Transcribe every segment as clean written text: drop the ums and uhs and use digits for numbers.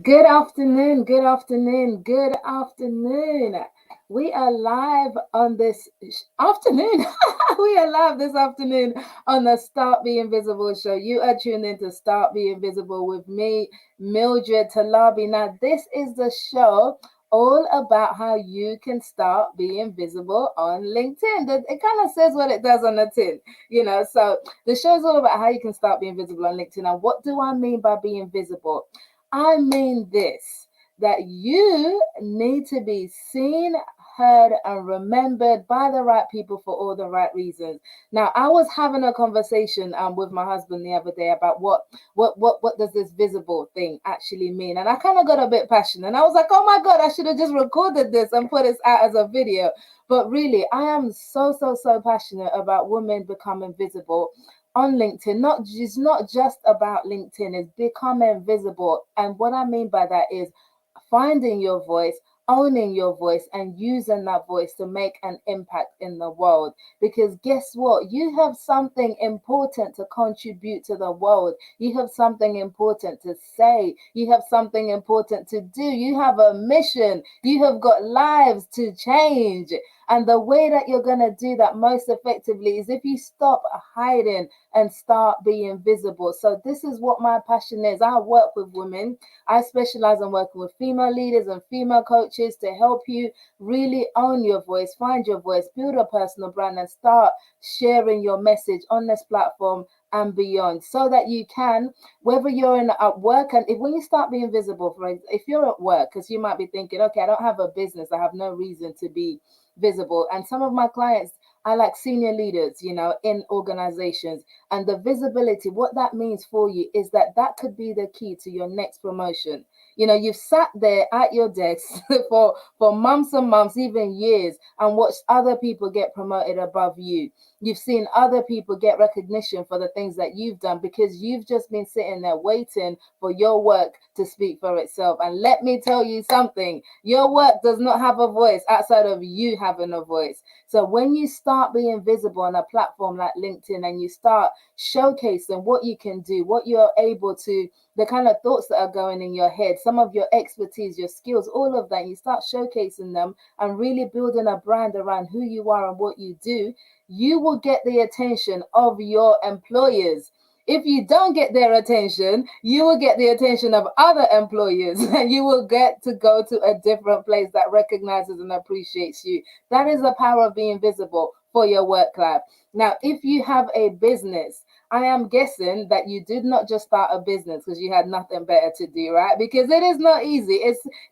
Good afternoon, good afternoon, good afternoon. We are live on this afternoon. We are live this afternoon on the Start Being Visible show. You are tuned in to Start Being Visible with me, Mildred Talabi. Now, this is the show all about how you can start being visible on LinkedIn. It kind of says what it does on the tin. So the show is all about how you can start being visible on LinkedIn. Now, what do I mean by being visible? I mean this, that you need to be seen, heard, and remembered by the right people for all the right reasons. Now, I was having a conversation with my husband the other day about what does this visible thing actually mean, and I kind of got a bit passionate, and I was like, oh my god, I should have just recorded this and put this out as a video. But really, I am so passionate about women becoming visible on LinkedIn. Not just about LinkedIn, it's becoming visible. And what I mean by that is finding your voice, owning your voice, and using that voice to make an impact in the world. Because guess what? You have something important to contribute to the world. You have something important to say. You have something important to do. You have a mission. You have got lives to change. And the way that you're going to do that most effectively is if you stop hiding and start being visible. So, this is what my passion is. I work with women. I specialize in working with female leaders and female coaches to help you really own your voice, find your voice, build a personal brand, and start sharing your message on this platform and beyond, so that you can, whether you're at work, and when you start being visible, if you're at work, because you might be thinking, okay, I don't have a business, I have no reason to be visible. And some of my clients are like senior leaders, in organizations. And the visibility, what that means for you is that could be the key to your next promotion. You've sat there at your desk for months and months, even years, and watched other people get promoted above you. You've seen other people get recognition for the things that you've done because you've just been sitting there waiting for your work to speak for itself. And let me tell you something, your work does not have a voice outside of you having a voice. So when you start being visible on a platform like LinkedIn and you start showcasing what you can do, what you're able to, the kind of thoughts that are going in your head, some of your expertise, your skills, all of that, you start showcasing them and really building a brand around who you are and what you do, you will get the attention of your employers. If you don't get their attention, you will get the attention of other employers and you will get to go to a different place that recognizes and appreciates you. That is the power of being visible for your work life. Now, if you have a business, I am guessing that you did not just start a business because you had nothing better to do, right? Because it is not easy.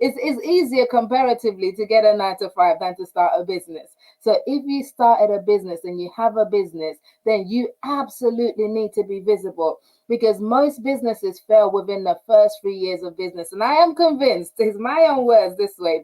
It's easier comparatively to get a 9 to 5 than to start a business. So if you started a business and you have a business, then you absolutely need to be visible, because most businesses fail within the first 3 years of business. And I am convinced, it's my own words this way,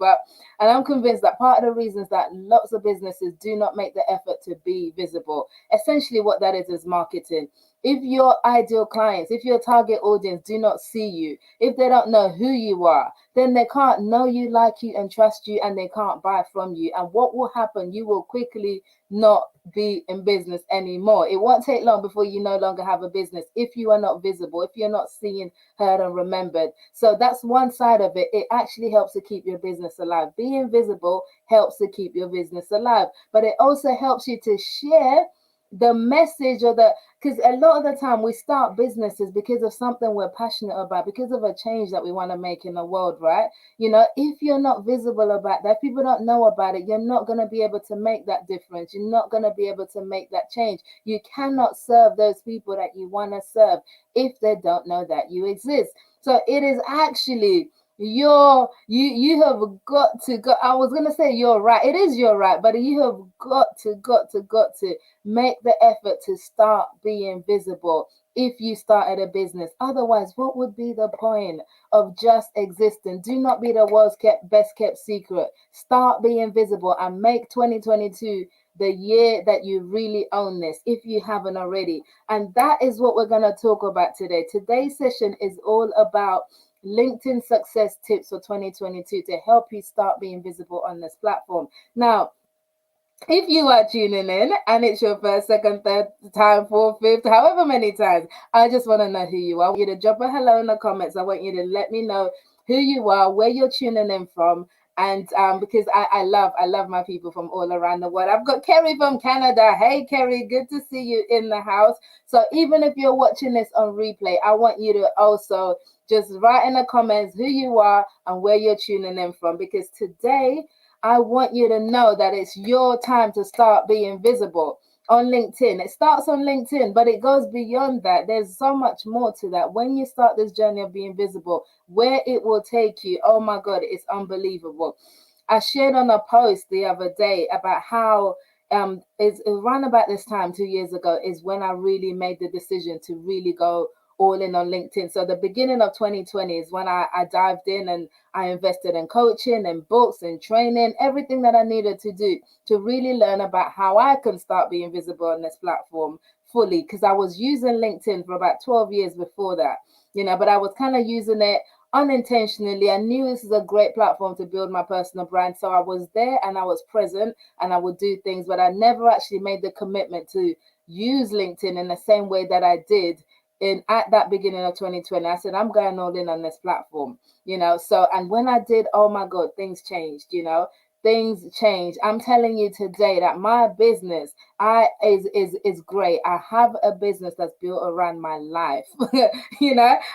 and I'm convinced that part of the reasons that lots of businesses do not make the effort to be visible, essentially what that is marketing. If your ideal clients, if your target audience do not see you, if they don't know who you are, then they can't know you, like you, and trust you, and they can't buy from you. And what will happen? You will quickly not be in business anymore. It won't take long before you no longer have a business if you are not visible, if you're not seen, heard, and remembered. So that's one side of it. It actually helps to keep your business alive. Being visible helps to keep your business alive, but it also helps you to share the message, because a lot of the time we start businesses because of something we're passionate about, because of a change that we want to make in the world, right? If you're not visible about that, if people don't know about it, you're not going to be able to make that difference. You're not going to be able to make that change. You cannot serve those people that you want to serve if they don't know that you exist. So it is actually you have got to go. I was gonna say you're right. It is your right, but you have got to make the effort to start being visible if you started a business. Otherwise, what would be the point of just existing? Do not be the world's best kept secret. Start being visible and make 2022 the year that you really own this, if you haven't already. And that is what we're going to talk about today. Today's session is all about LinkedIn success tips for 2022 to help you start being visible on this platform. Now, if you are tuning in and it's your first, second, third time, fourth, fifth, however many times, I just want to know who you are. I want you to drop a hello in the comments. I want you to let me know who you are, where you're tuning in from. And because I love my people from all around the world. I've got Kerry from Canada. Hey, Kerry, good to see you in the house. So even if you're watching this on replay, I want you to also just write in the comments who you are and where you're tuning in from. Because today, I want you to know that it's your time to start being visible on LinkedIn. It starts on LinkedIn, but it goes beyond that. There's so much more to that. When you start this journey of being visible, where it will take you, oh my God, it's unbelievable. I shared on a post the other day about how it's around about this time 2 years ago is when I really made the decision to really go all in on LinkedIn. So the beginning of 2020 is when I dived in and I invested in coaching and books and training, everything that I needed to do to really learn about how I can start being visible on this platform fully. Because I was using LinkedIn for about 12 years before that, but I was kind of using it unintentionally. I knew this is a great platform to build my personal brand. So I was there and I was present and I would do things, but I never actually made the commitment to use LinkedIn in the same way that I did in at that beginning of 2020. I said, I'm going all in on this platform, So, and when I did, oh my God, things changed. Things change. I'm telling you today that my business is great. I have a business that's built around my life. I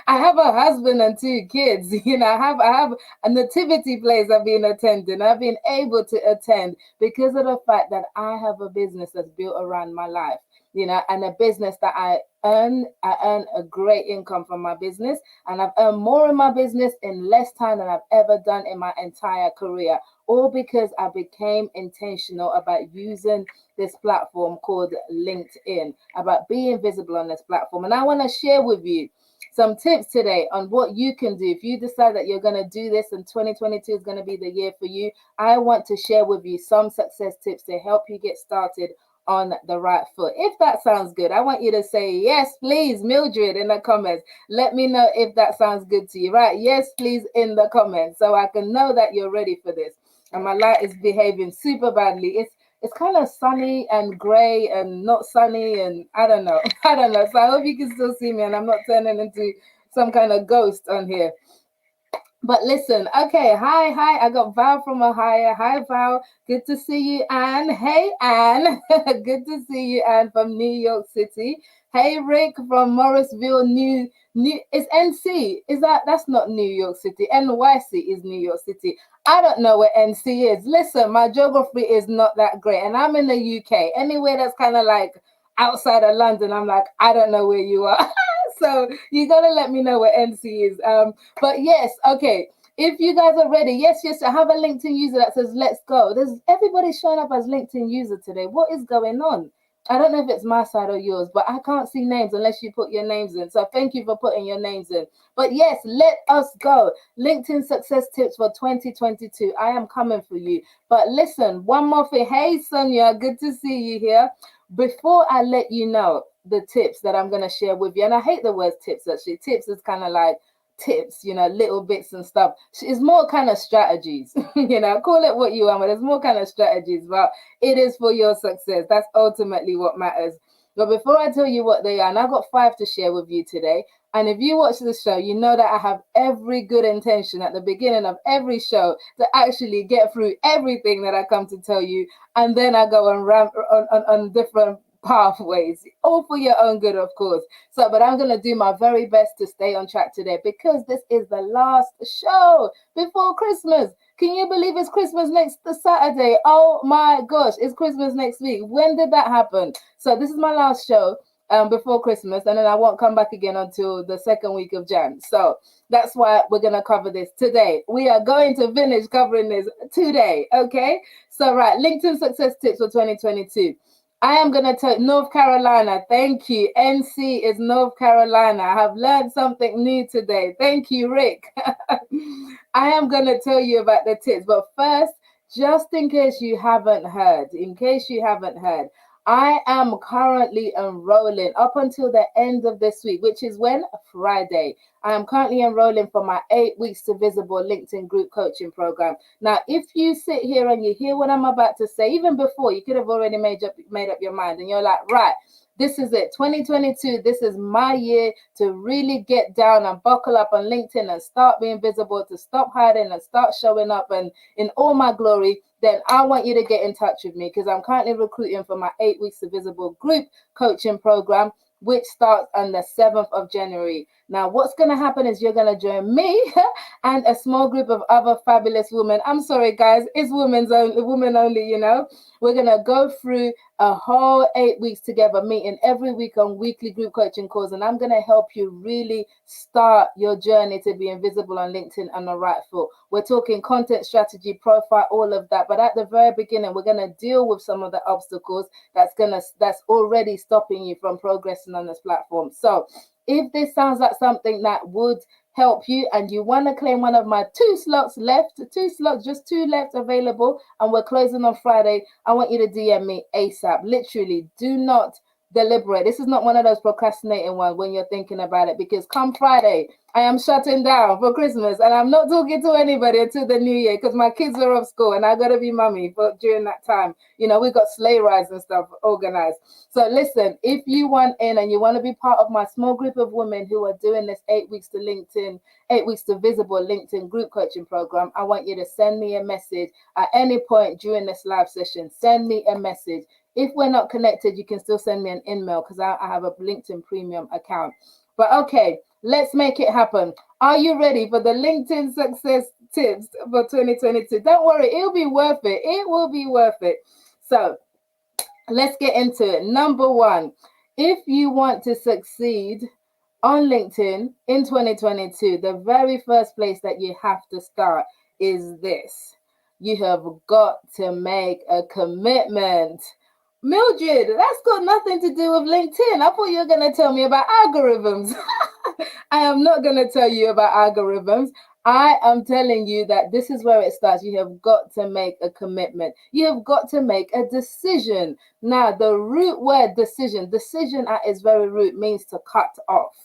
have a husband and two kids. I have a nativity place I've been attending. I've been able to attend because of the fact that I have a business that's built around my life. And a business that I earn a great income from my business, and I've earned more in my business in less time than I've ever done in my entire career, all because I became intentional about using this platform called LinkedIn, about being visible on this platform. And I want to share with you some tips today on what you can do if you decide that you're going to do this and 2022 is going to be the year for you. I want to share with you some success tips to help you get started on the right foot. If that sounds good, I want you to say yes, please, Mildred, in the comments. Let me know if that sounds good to you, right? Yes, please, in the comments, so I can know that you're ready for this. And my light is behaving super badly. It's kind of sunny and gray and not sunny, and I don't know. I don't know. So I hope you can still see me and I'm not turning into some kind of ghost on here. But listen, okay, hi, I got Val from Ohio. Hi, Val, good to see you, Anne. Hey, Anne, good to see you, Anne, from New York City. Hey, Rick from Morrisville, New. Is NC? That's not New York City? NYC is New York City. I don't know where NC is. Listen, my geography is not that great, and I'm in the UK. Anywhere that's kind of like outside of London, I'm like, I don't know where you are. So you gotta let me know where NC is. But yes, okay. If you guys are ready, yes, I have a LinkedIn user that says, let's go. There's everybody showing up as LinkedIn user today. What is going on? I don't know if it's my side or yours, but I can't see names unless you put your names in. So thank you for putting your names in. But yes, let us go. LinkedIn success tips for 2022. I am coming for you. But listen, one more thing. Hey, Sonia, good to see you here. Before I let you know the tips that I'm going to share with you, and I hate the word tips actually. Tips is kind of like tips, little bits and stuff. It's more kind of strategies, call it what you want, but it's more kind of strategies, but it is for your success. That's ultimately what matters. But before I tell you what they are, and I've got 5 to share with you today. And if you watch the show, you know that I have every good intention at the beginning of every show to actually get through everything that I come to tell you. And then I go and ramp on different pathways, all for your own good, of course. So, but I'm going to do my very best to stay on track today because this is the last show before Christmas. Can you believe it's Christmas next Saturday? Oh my gosh, it's Christmas next week. When did that happen? So this is my last show before Christmas, and then I won't come back again until the second week of Jan. So that's why we're going to cover this today. We are going to finish covering this today, okay? So, right, LinkedIn success tips for 2022. I am going to tell North Carolina. Thank you. NC is North Carolina. I have learned something new today. Thank you, Rick. I am going to tell you about the tips. But first, just in case you haven't heard, I am currently enrolling up until the end of this week, which is when? Friday. I am currently enrolling for my 8 weeks to visible LinkedIn group coaching program. Now, if you sit here and you hear what I'm about to say, even before, you could have already made up your mind and you're like, right, This is it. 2022, this is my year to really get down and buckle up on LinkedIn and start being visible, to stop hiding and start showing up and in all my glory. Then I want you to get in touch with me because I'm currently recruiting for my 8 weeks to visible group coaching program, which starts on the 7th of January. Now, what's going to happen is you're going to join me and a small group of other fabulous women. I'm sorry, guys, it's women only, you know. We're going to go through a whole 8 weeks together, meeting every week on weekly group coaching calls. And I'm going to help you really start your journey to being visible on LinkedIn on the right foot. We're talking content strategy, profile, all of that. But at the very beginning, we're going to deal with some of the obstacles that's already stopping you from progressing on this platform. So if this sounds like something that would help you and you want to claim one of my two slots, just two left available, and we're closing on Friday, I want you to DM me ASAP. Literally, do not deliberate. This is not one of those procrastinating ones when you're thinking about it, because come Friday, I am shutting down for Christmas and I'm not talking to anybody until the new year because my kids are off school and I got to be mummy for during that time. You know, we got sleigh rides and stuff organized. So listen, if you want in and you want to be part of my small group of women who are doing this 8 weeks to LinkedIn, 8 weeks to visible LinkedIn group coaching program, I want you to send me a message at any point during this live session. Send me a message. If we're not connected, you can still send me an email because I have a LinkedIn premium account. But okay, let's make it happen. Are you ready for the LinkedIn success tips for 2022? Don't worry, it'll be worth it. It will be worth it. So let's get into it. Number one, if you want to succeed on LinkedIn in 2022, the very first place that you have to start is this. You have got to make a commitment. Mildred, that's got nothing to do with LinkedIn. I thought you were going to tell me about algorithms. I am not going to tell you about algorithms. I am telling you that this is where it starts. You have got to make a commitment. You have got to make a decision. Now, the root word decision at its very root means to cut off.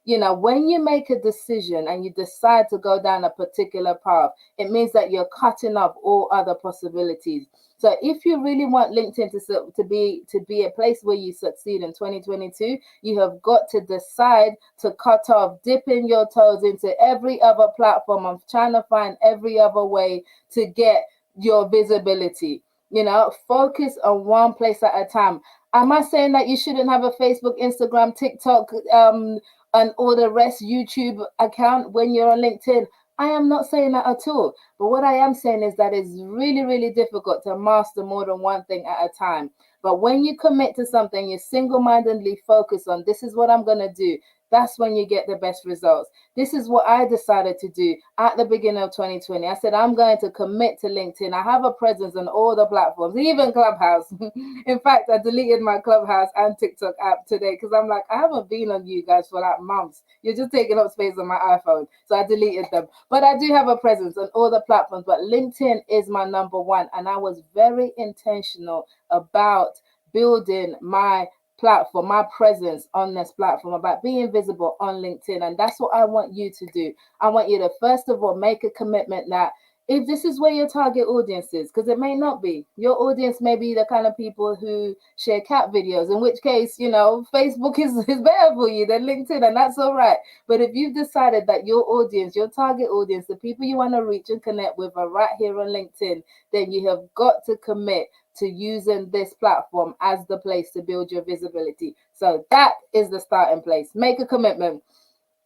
You know, when you make a decision and you decide to go down a particular path, it means that you're cutting off all other possibilities. So if you really want LinkedIn to be a place where you succeed in 2022, you have got to decide to cut off, dipping your toes into every other platform of trying to find every other way to get your visibility. You know, focus on one place at a time. Am I saying that you shouldn't have a Facebook, Instagram, TikTok, and all the rest YouTube account when you're on LinkedIn? I am not saying that at all. But what I am saying is that it's really, really difficult to master more than one thing at a time. But when you commit to something, you single-mindedly focus on this is what I'm going to do. That's when you get the best results. This is what I decided to do at the beginning of 2020. I said, I'm going to commit to LinkedIn. I have a presence on all the platforms, even Clubhouse. In fact, I deleted my Clubhouse and TikTok app today because I'm like, I haven't been on you guys for like months. You're just taking up space on my iPhone. So I deleted them. But I do have a presence on all the platforms. But LinkedIn is my number one. And I was very intentional about building my platform, my presence on this platform, about being visible on LinkedIn. And that's what I want you to do. I want you to, first of all, make a commitment that if this is where your target audience is, because it may not be. Your audience may be the kind of people who share cat videos, in which case, you know, Facebook is better for you than LinkedIn, and that's all right. But if you've decided that your audience, your target audience, the people you want to reach and connect with are right here on LinkedIn, then you have got to commit to using this platform as the place to build your visibility. So that is the starting place. Make a commitment.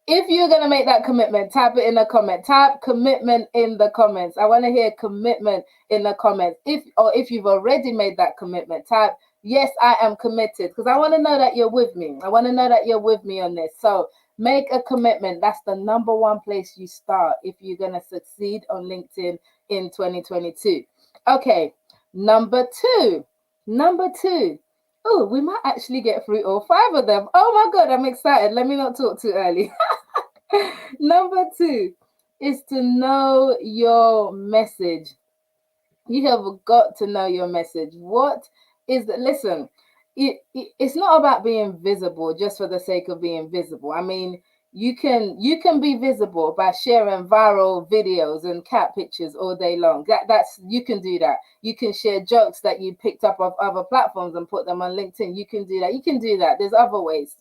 If you're going to make that commitment, type it in the comment. Type commitment in the comments. I want to hear commitment in the comments. If you've already made that commitment, type yes, I am committed, because I want to know that you're with me. I want to know that you're with me on this. So make a commitment. That's the number one place you start if you're going to succeed on LinkedIn in 2022. Okay, number two. Oh, we might actually get through all five of them. Oh my God, I'm excited. Let me not talk too early. Number two is to know your message. You have got to know your message. What is the, listen, it's not about being visible just for the sake of being visible. I mean, you can be visible by sharing viral videos and cat pictures all day long. That's you can do that. You can share jokes that you picked up of other platforms and put them on LinkedIn. You can do that. You can do that. There's other ways.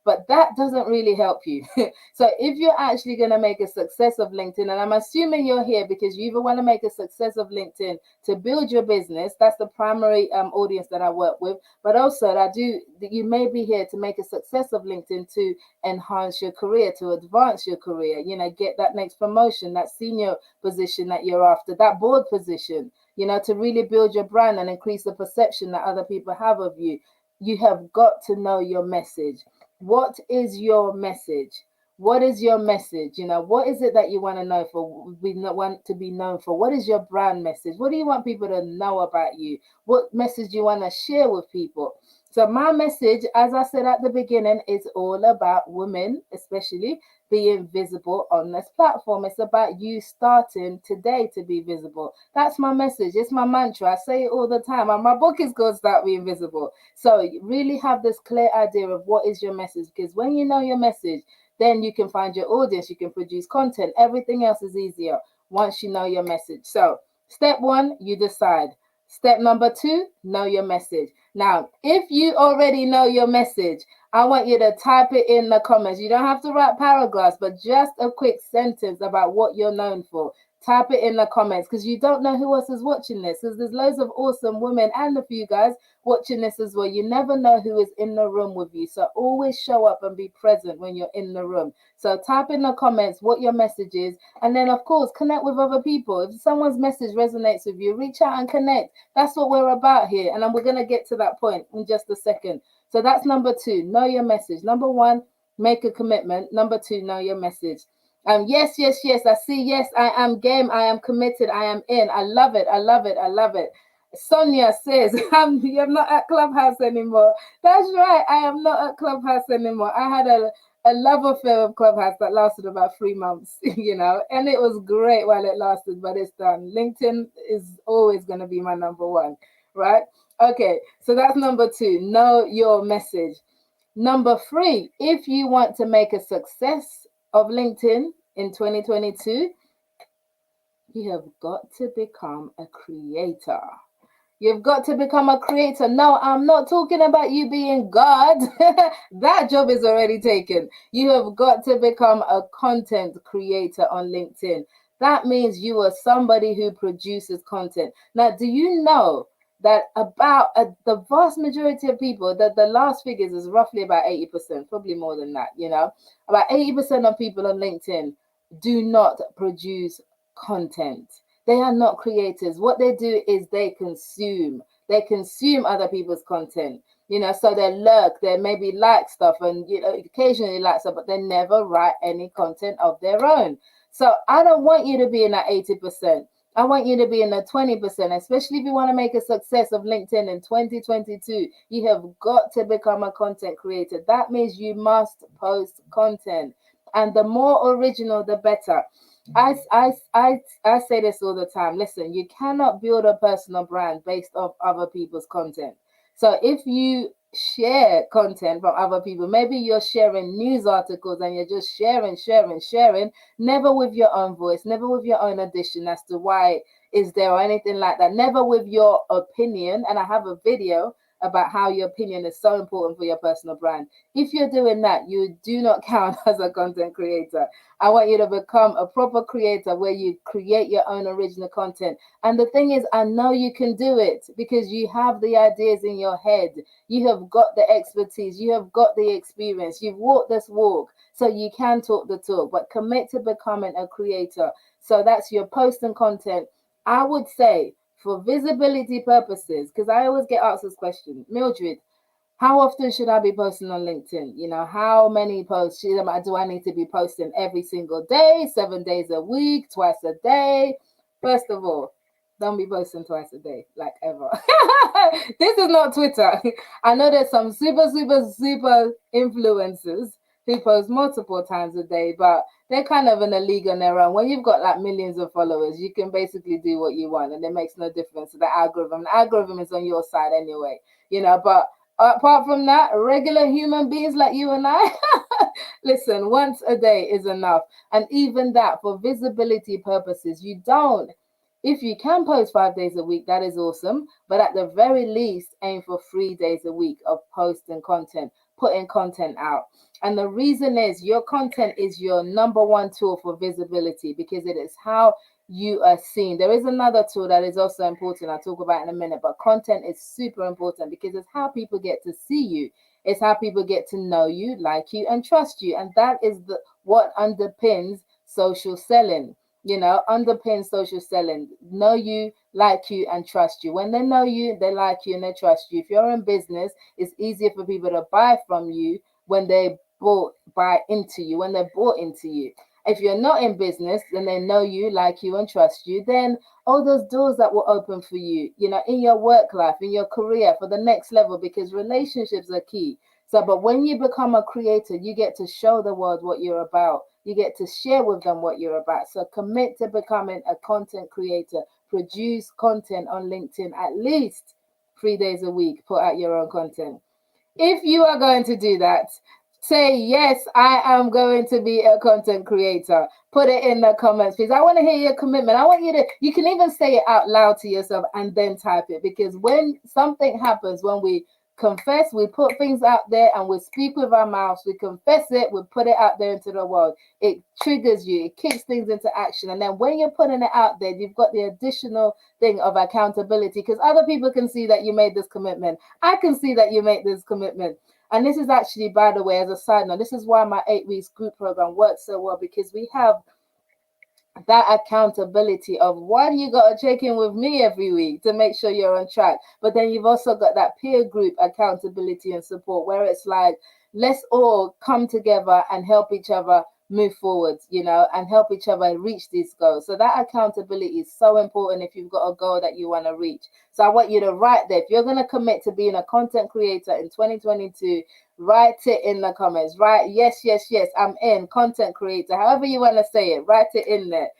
But that doesn't really help you. So if you're actually going to make a success of LinkedIn, and I'm assuming you're here because you either want to make a success of LinkedIn to build your business, that's the primary audience that I work with. But also, you may be here to make a success of LinkedIn to enhance your career, to advance your career, get that next promotion, that senior position that you're after, that board position, to really build your brand and increase the perception that other people have of you. You have got to know your message. What is your message? What is your message? What is it that you want to know for? We want to be known for. What is your brand message? What do you want people to know about you? What message do you want to share with people? So my message, as I said at the beginning, is all about women, especially being visible on this platform. It's about you starting today to be visible. That's my message. It's my mantra. I say it all the time. And my book is called Start Being Visible. So you really have this clear idea of what is your message. Because when you know your message, then you can find your audience. You can produce content. Everything else is easier once you know your message. So step one, you decide. Step number two, know your message. Now, if you already know your message, I want you to type it in the comments. You don't have to write paragraphs, but just a quick sentence about what you're known for. Type it in the comments because you don't know who else is watching this. Because there's loads of awesome women and a few guys watching this as well. You never know who is in the room with you. So always show up and be present when you're in the room. So type in the comments what your message is. And then, of course, connect with other people. If someone's message resonates with you, reach out and connect. That's what we're about here. And we're going to get to that point in just a second. So that's number two, know your message. Number one, make a commitment. Number two, know your message. Yes, yes, yes. I see. Yes, I am game. I am committed. I am in. I love it. I love it. I love it. Sonia says, you're not at Clubhouse anymore. That's right. I am not at Clubhouse anymore. I had a love affair with Clubhouse that lasted about 3 months, and it was great while it lasted, but it's done. LinkedIn is always going to be my number one, right? Okay, so that's number two. Know your message. Number three, if you want to make a success of LinkedIn in 2022, you have got to become a creator. You've got to become a creator. No, I'm not talking about you being God. That job is already taken. You have got to become a content creator on LinkedIn. That means you are somebody who produces content. Now, do you know that about the vast majority of people, that the last figures is roughly about 80%, probably more than that, about 80% of people on LinkedIn do not produce content. They are not creators. What they do is they consume. They consume other people's content. So they lurk, they maybe like stuff and occasionally like stuff, but they never write any content of their own. So I don't want you to be in that 80%. I want you to be in the 20%, especially if you want to make a success of LinkedIn in 2022. You have got to become a content creator. That means you must post content. And the more original, the better. I say this all the time. Listen, you cannot build a personal brand based off other people's content. So if you share content from other people, maybe you're sharing news articles and you're just sharing, never with your own voice, never with your own addition as to why is there or anything like that, never with your opinion. And I have a video about how your opinion is so important for your personal brand. If you're doing that, you do not count as a content creator. I want you to become a proper creator where you create your own original content. And the thing is, I know you can do it because you have the ideas in your head. You have got the expertise. You have got the experience. You've walked this walk, so you can talk the talk, but commit to becoming a creator. So that's your post and content. I would say for visibility purposes, because I always get asked this question, Mildred, how often should I be posting on LinkedIn? How many posts do I need to be posting every single day, 7 days a week, twice a day? First of all, don't be posting twice a day, like ever. This is not Twitter. I know there's some super, super, super influencers who post multiple times a day, but they're kind of in a league on their own. When you've got like millions of followers, you can basically do what you want, and it makes no difference to the algorithm. The algorithm is on your side anyway, but apart from that, regular human beings like you and I, Listen, once a day is enough. And even that, for visibility purposes, you don't. If you can post 5 days a week, that is awesome. But at the very least, aim for 3 days a week of posting content, putting content out. And the reason is your content is your number one tool for visibility because it is how you are seen. There is another tool that is also important. I'll talk about in a minute, but content is super important because it's how people get to see you. It's how people get to know you, like you, and trust you. And that is what underpins social selling. Underpins social selling. Know you, like you, and trust you. When they know you, they like you, and they trust you. If you're in business, it's easier for people to buy from you when they buy into you, when they're bought into you. If you're not in business, then they know you, like you, and trust you, then all those doors that will open for you, in your work life, in your career, for the next level, because relationships are key. So, but when you become a creator, you get to show the world what you're about. You get to share with them what you're about. So commit to becoming a content creator. Produce content on LinkedIn at least 3 days a week. Put out your own content. If you are going to do that, say, yes, I am going to be a content creator. Put it in the comments, please. I want to hear your commitment. I want you can even say it out loud to yourself and then type it. Because when something happens, when we confess, we put things out there and we speak with our mouths, we confess it, we put it out there into the world. It triggers you, it kicks things into action. And then when you're putting it out there, you've got the additional thing of accountability because other people can see that you made this commitment. I can see that you made this commitment. And this is actually, by the way, as a side note, this is why my 8 weeks group program works so well, because we have that accountability of one, you got to check in with me every week to make sure you're on track. But then you've also got that peer group accountability and support where it's like, let's all come together and help each other move forward, and help each other reach these goals. So that accountability is so important if you've got a goal that you want to reach. So I want you to write there. If you're going to commit to being a content creator in 2022, write it in the comments. Write, yes, yes, yes, I'm in, content creator. However you want to say it, write it in there.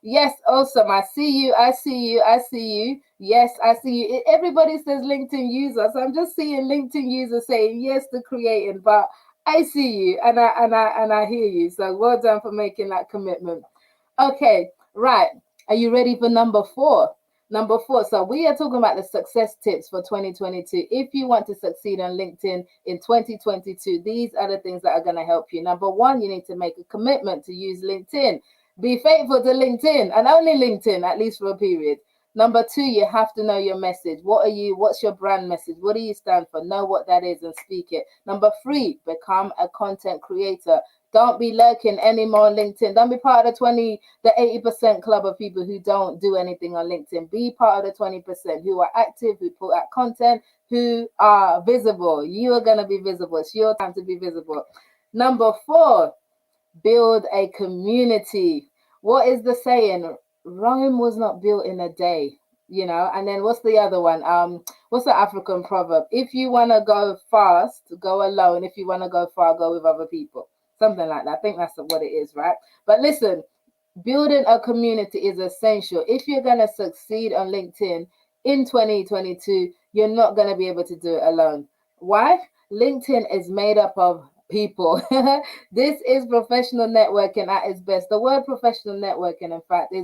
Yes, awesome. I see you. I see you. I see you. Yes, I see you. Everybody says LinkedIn user. So I'm just seeing LinkedIn users saying yes to creating, but I see you and I hear you. So well done for making that commitment. Okay, right. Are you ready for number 4? Number 4. So we are talking about the success tips for 2022. If you want to succeed on LinkedIn in 2022, these are the things that are going to help you. Number 1, you need to make a commitment to use LinkedIn. Be faithful to LinkedIn and only LinkedIn, at least for a period. Number 2, you have to know your message. What's your brand message? What do you stand for? Know what that is and speak it. Number 3, become a content creator. Don't be lurking anymore on LinkedIn. Don't be part of the 80% club of people who don't do anything on LinkedIn. Be part of the 20% who are active, who put out content, who are visible. You are going to be visible. It's your time to be visible. Number 4, build a community. What is the saying? Rome was not built in a day, And then what's the other one? What's the African proverb? If you want to go fast, go alone. If you want to go far, go with other people. Something like that. I think that's what it is, right? But listen, building a community is essential. If you're going to succeed on LinkedIn in 2022, you're not going to be able to do it alone. Why? LinkedIn is made up of people. This is professional networking at its best. The word professional networking, in fact,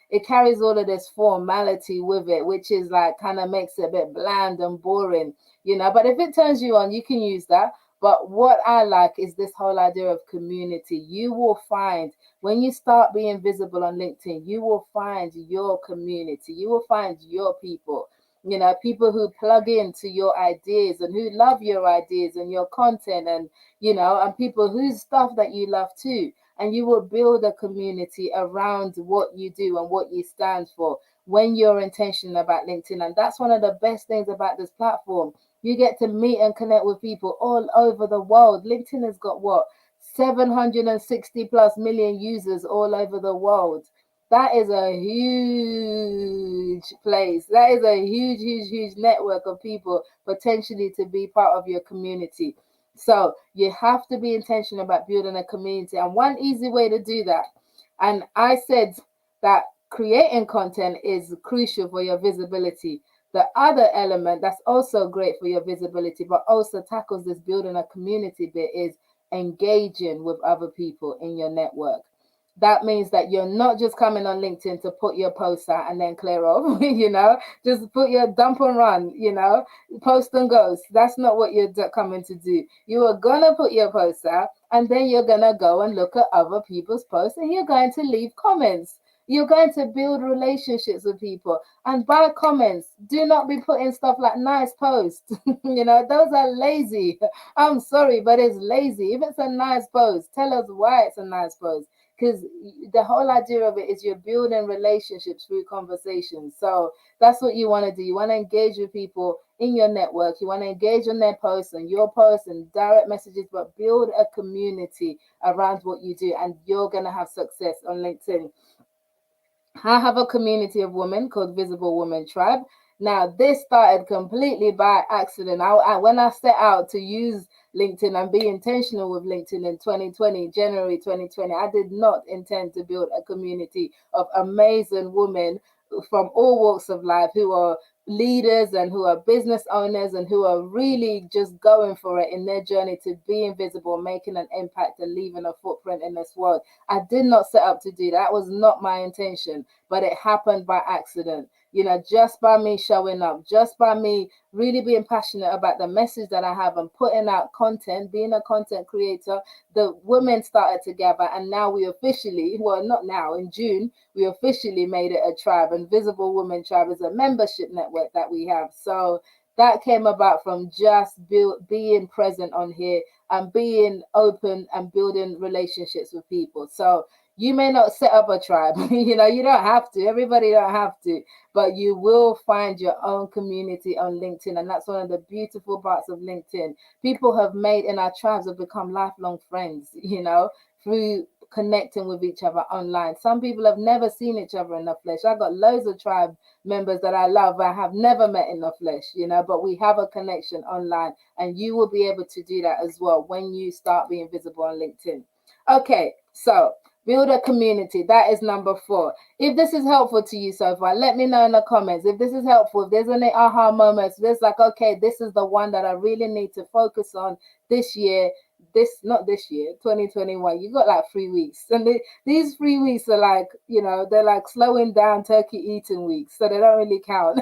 it carries all of this formality with it, which is like kind of makes it a bit bland and boring, But if it turns you on, you can use that. But what I like is this whole idea of community. You will find when you start being visible on LinkedIn, you will find your community. You will find your people. People who plug into your ideas and who love your ideas and your content and people whose stuff that you love too. And you will build a community around what you do and what you stand for when you're intentional about LinkedIn. And that's one of the best things about this platform. You get to meet and connect with people all over the world. LinkedIn has got 760 plus million users all over the world. That is a huge place. That is a huge, huge, huge network of people potentially to be part of your community. So you have to be intentional about building a community. And one easy way to do that, and I said that creating content is crucial for your visibility. The other element that's also great for your visibility, but also tackles this building a community bit is engaging with other people in your network. That means that you're not just coming on LinkedIn to put your post out and then clear off, just put your dump and run, post and ghost. That's not what you're coming to do. You are going to put your post out and then you're going to go and look at other people's posts and you're going to leave comments. You're going to build relationships with people. And by comments, do not be putting stuff like nice post. Those are lazy. I'm sorry, but it's lazy. If it's a nice post, tell us why it's a nice post, because the whole idea of it is you're building relationships through conversations. So that's what you want to do. You want to engage with people in your network. You want to engage on their posts and your posts and direct messages, but build a community around what you do, and you're going to have success on LinkedIn. I have a community of women called Visible Women Tribe. Now, this started completely by accident. When I set out to use LinkedIn and be intentional with LinkedIn in 2020, January 2020, I did not intend to build a community of amazing women from all walks of life who are leaders and who are business owners and who are really just going for it in their journey to be invisible, making an impact and leaving a footprint in this world. I did not set up to do that. That was not my intention, but it happened by accident. Just by me showing up, just by me really being passionate about the message that I have and putting out content, being a content creator, the women started to gather. And now we officially, well, not now, in June, we officially made it a tribe. And Visible Women Tribe is a membership network that we have. So that came about from just being present on here and being open and building relationships with people. So you may not set up a tribe, you don't have to. Everybody don't have to, but you will find your own community on LinkedIn. And that's one of the beautiful parts of LinkedIn. People have made in our tribes have become lifelong friends, through connecting with each other online. Some people have never seen each other in the flesh. I got loads of tribe members that I love, I have never met in the flesh, but we have a connection online, and you will be able to do that as well when you start being visible on LinkedIn. Okay, so build a community. That is number 4. If this is helpful to you so far, let me know in the comments. If this is helpful, if there's any aha moments, there's like, okay, this is the one that I really need to focus on this year. Not this year, 2021. You got like 3 weeks. And these 3 weeks are like, they're like slowing down turkey eating weeks. So they don't really count.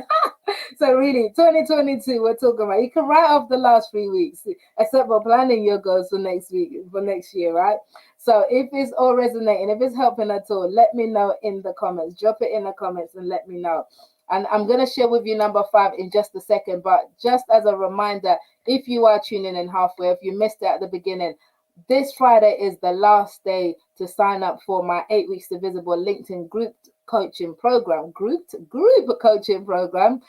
So really, 2022, we're talking about. You can write off the last 3 weeks, except for planning your goals for next week, for next year, right? So if it's all resonating, if it's helping at all, let me know in the comments. Drop it in the comments and let me know. And I'm going to share with you number 5 in just a second. But just as a reminder, if you are tuning in halfway, if you missed it at the beginning, this Friday is the last day to sign up for my 8 weeks to visible LinkedIn group coaching program. Group coaching program.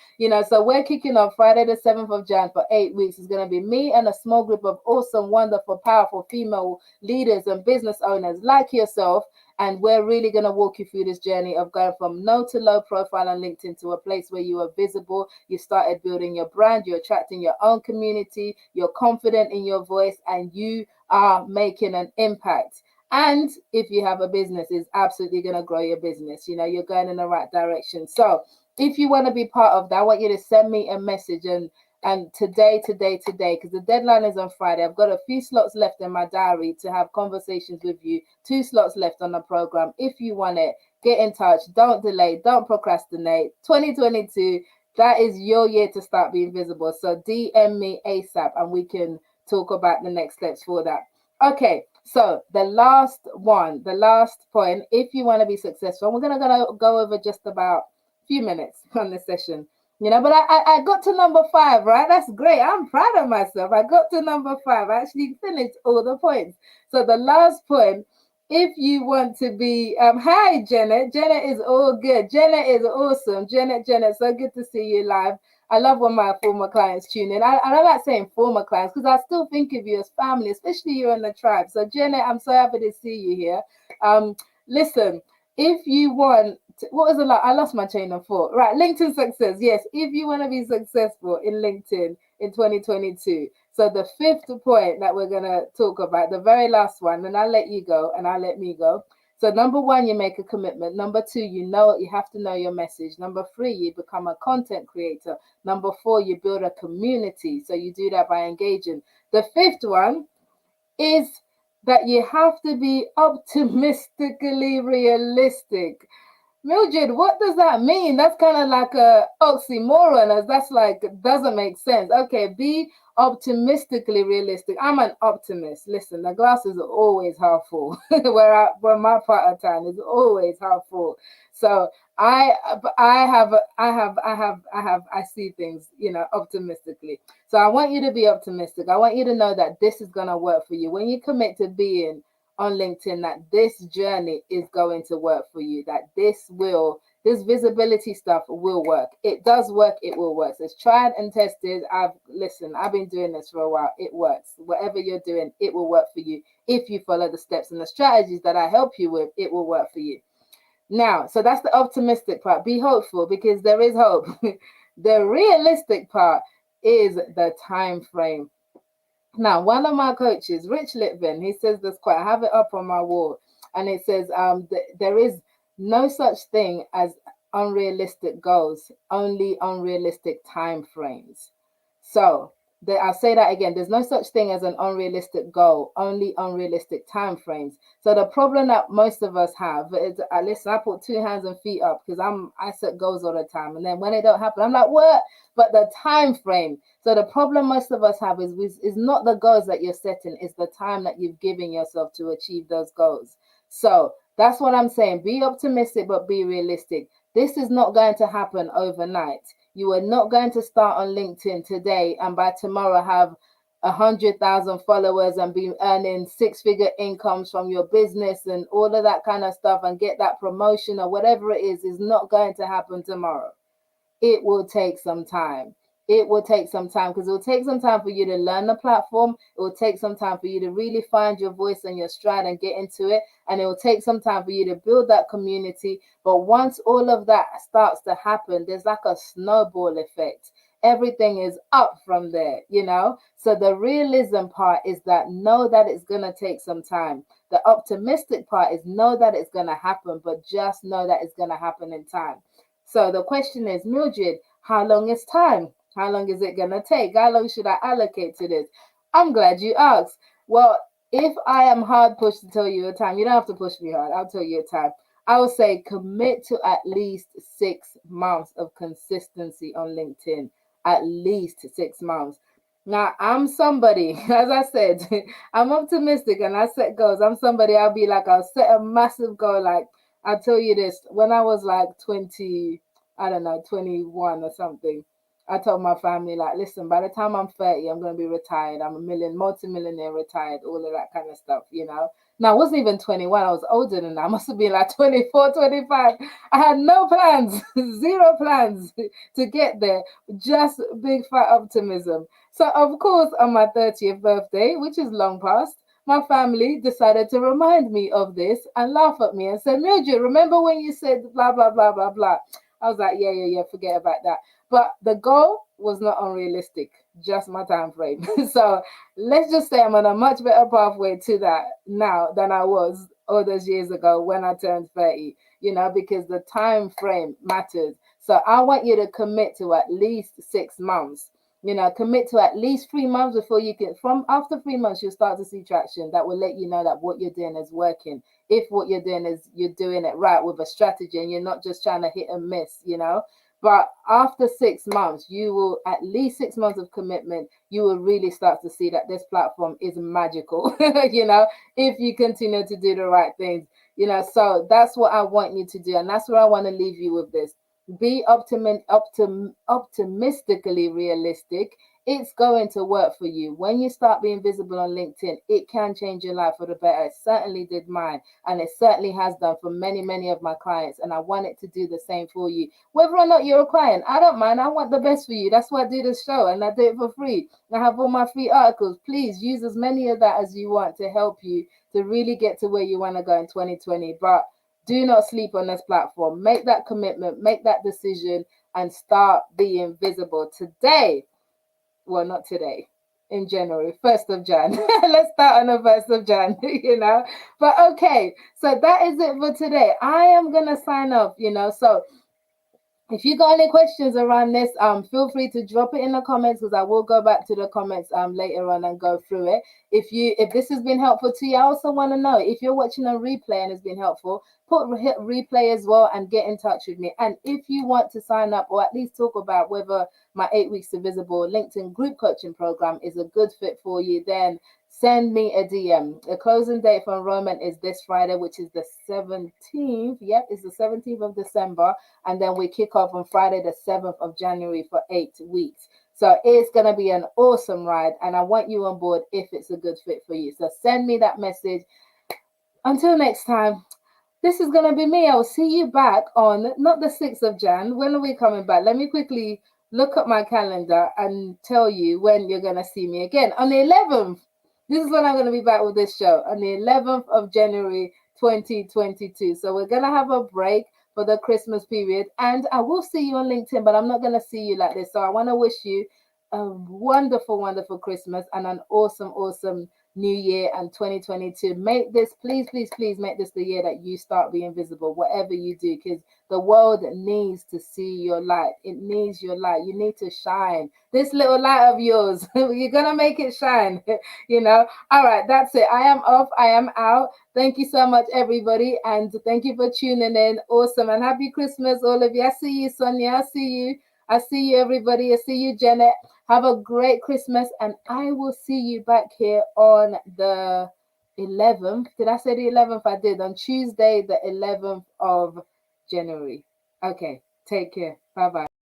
So we're kicking off Friday the 7th of Jan for 8 weeks. It's going to be me and a small group of awesome, wonderful, powerful female leaders and business owners like yourself. And we're really going to walk you through this journey of going from no to low profile on LinkedIn to a place where you are visible. You started building your brand. You're attracting your own community. You're confident in your voice, and you are making an impact. And if you have a business, it's absolutely going to grow your business. You're going in the right direction. So if you want to be part of that, I want you to send me a message and today, because the deadline is on Friday. I've got a few slots left in my diary to have conversations with you. 2 slots left on the program. If you want it, get in touch. Don't delay. Don't procrastinate. 2022, that is your year to start being visible. So DM me ASAP and we can talk about the next steps for that. Okay, so the last point, if you want to be successful, we're going to go over just about a few minutes on this session. But I got to number 5, right? That's great. I'm proud of myself. I got to number 5. I actually finished all the points. So the last point, if you want to be, hi, Janet. Janet is all good. Janet is awesome. Janet, so good to see you live. I love when my former clients tune in. I don't like saying former clients because I still think of you as family, especially you're in the tribe. So Janet, I'm so happy to see you here. Listen, if you want, what was the last? I lost my train of thought. Right, LinkedIn success. Yes, if you want to be successful in LinkedIn in 2022. So the 5th point that we're going to talk about, the very last one, and I'll let you go and I'll let me go. So number 1, you make a commitment. Number 2, you have to know your message. Number 3, you become a content creator. Number 4, you build a community. So you do that by engaging. The 5th one is that you have to be optimistically realistic. Mildred, what does that mean? That's kind of like a oxymoron, as that's like doesn't make sense. Okay, be optimistically realistic. I'm an optimist. Listen, the glass is always half full. Where my part of town is always half full. So I see things, optimistically. So I want you to be optimistic. I want you to know that this is gonna work for you when you commit to being on LinkedIn, that this journey is going to work for you, that this visibility stuff will work. It does work, it will work. So it's tried and tested. I've been doing this for a while. It works. Whatever you're doing, it will work for you. If you follow the steps and the strategies that I help you with, it will work for you. Now, so that's the optimistic part. Be hopeful because there is hope. The realistic part is the time frame. Now, one of my coaches, Rich Litvin, he says this quote. I have it up on my wall, and it says, "There is no such thing as unrealistic goals, only unrealistic time frames." So, I'll say that again. There's no such thing as an unrealistic goal, only unrealistic time frames. So the problem that most of us have is, listen, I put two hands and feet up because I set goals all the time, and then when it don't happen, I'm like, what? But the time frame. So the problem most of us have is not the goals that you're setting, it's the time that you've given yourself to achieve those goals. So that's what I'm saying. Be optimistic, but be realistic. This is not going to happen overnight. You are not going to start on LinkedIn today and by tomorrow have 100,000 followers and be earning six-figure incomes from your business and all of that kind of stuff and get that promotion or whatever it is not going to happen tomorrow. It will take some time. It will take some time because it will take some time for you to learn the platform. It will take some time for you to really find your voice and your stride and get into it. And it will take some time for you to build that community. But once all of that starts to happen, there's like a snowball effect. Everything is up from there. So the realism part is that know that it's going to take some time. The optimistic part is know that it's going to happen, but just know that it's going to happen in time. So the question is, Mildred, how long is time? How long is it going to take? How long should I allocate to this? I'm glad you asked. Well, if I am hard pushed to tell you a time, you don't have to push me hard. I'll tell you a time. I would say commit to at least 6 months of consistency on LinkedIn. At least 6 months. Now, I'm somebody, as I said, I'm optimistic and I set goals. I'm somebody, I'll set a massive goal. Like, I'll tell you this, when I was like 20, I don't know, 21 or something, I told my family, like, listen, by the time I'm 30, I'm going to be retired. I'm a multi-millionaire retired, all of that kind of stuff. Now, I wasn't even 21. I was older than that. I must have been like 24, 25. I had no plans, zero plans to get there, just big fat optimism. So, of course, on my 30th birthday, which is long past, my family decided to remind me of this and laugh at me and said, Mildred, remember when you said blah, blah, blah, blah, blah? I was like, yeah, forget about that. But the goal was not unrealistic, just my time frame. So let's just say I'm on a much better pathway to that now than I was all those years ago when I turned 30, because the time frame matters. So I want you to commit to at least 6 months. Commit to at least 3 months before you can. From after 3 months, you'll start to see traction that will let you know that what you're doing is working. If what you're doing is you're doing it right with a strategy and you're not just trying to hit and miss. But after 6 months, you will at least 6 months of commitment, you will really start to see that this platform is magical, if you continue to do the right things. So that's what I want you to do. And that's where I want to leave you with this. Be optimistically realistic. It's going to work for you. When you start being visible on LinkedIn, it can change your life for the better. It certainly did mine, and it certainly has done for many, many of my clients. And I want it to do the same for you. Whether or not you're a client, I don't mind. I want the best for you. That's why I do this show, and I do it for free. I have all my free articles. Please use as many of that as you want to help you to really get to where you want to go in 2020. But do not sleep on this platform. Make that commitment, make that decision, and start being visible today. Well, not today, in January, 1st of Jan. Let's start on the 1st of Jan. But okay, so that is it for today. I am going to sign off. So If you got any questions around this, feel free to drop it in the comments, because I will go back to the comments later on and go through it. If this has been helpful to you, I also want to know if you're watching a replay and it's been helpful, hit replay as well and get in touch with me. And if you want to sign up or at least talk about whether my 8 weeks to visible LinkedIn group coaching program is a good fit for you, then send me a DM. The closing date for enrollment is this Friday, which is the 17th. Yep, it's the 17th of December. And then we kick off on Friday, the 7th of January for 8 weeks. So it's going to be an awesome ride. And I want you on board if it's a good fit for you. So send me that message. Until next time, this is going to be me. I will see you back on not the 6th of Jan. When are we coming back? Let me quickly look at my calendar and tell you when you're going to see me again. On the 11th, this is when I'm going to be back with this show, on the 11th of January 2022. So we're going to have a break for the Christmas period. And I will see you on LinkedIn, but I'm not going to see you like this. So I want to wish you a wonderful, wonderful Christmas and an awesome, awesome New Year and 2022. Make this, please, please, please make this the year that you start being visible, whatever you do, because the world needs to see your light. It needs your light. You need to shine. This little light of yours, you're going to make it shine, you know. All right, that's it. I am off. I am out. Thank you so much, everybody. And thank you for tuning in. Awesome. And happy Christmas, all of you. I see you, Sonia. I see you. I see you, everybody. I see you, Janet. Have a great Christmas, and I will see you back here on the 11th. Did I say the 11th? I did. On Tuesday, the 11th of January. Okay, take care. Bye bye.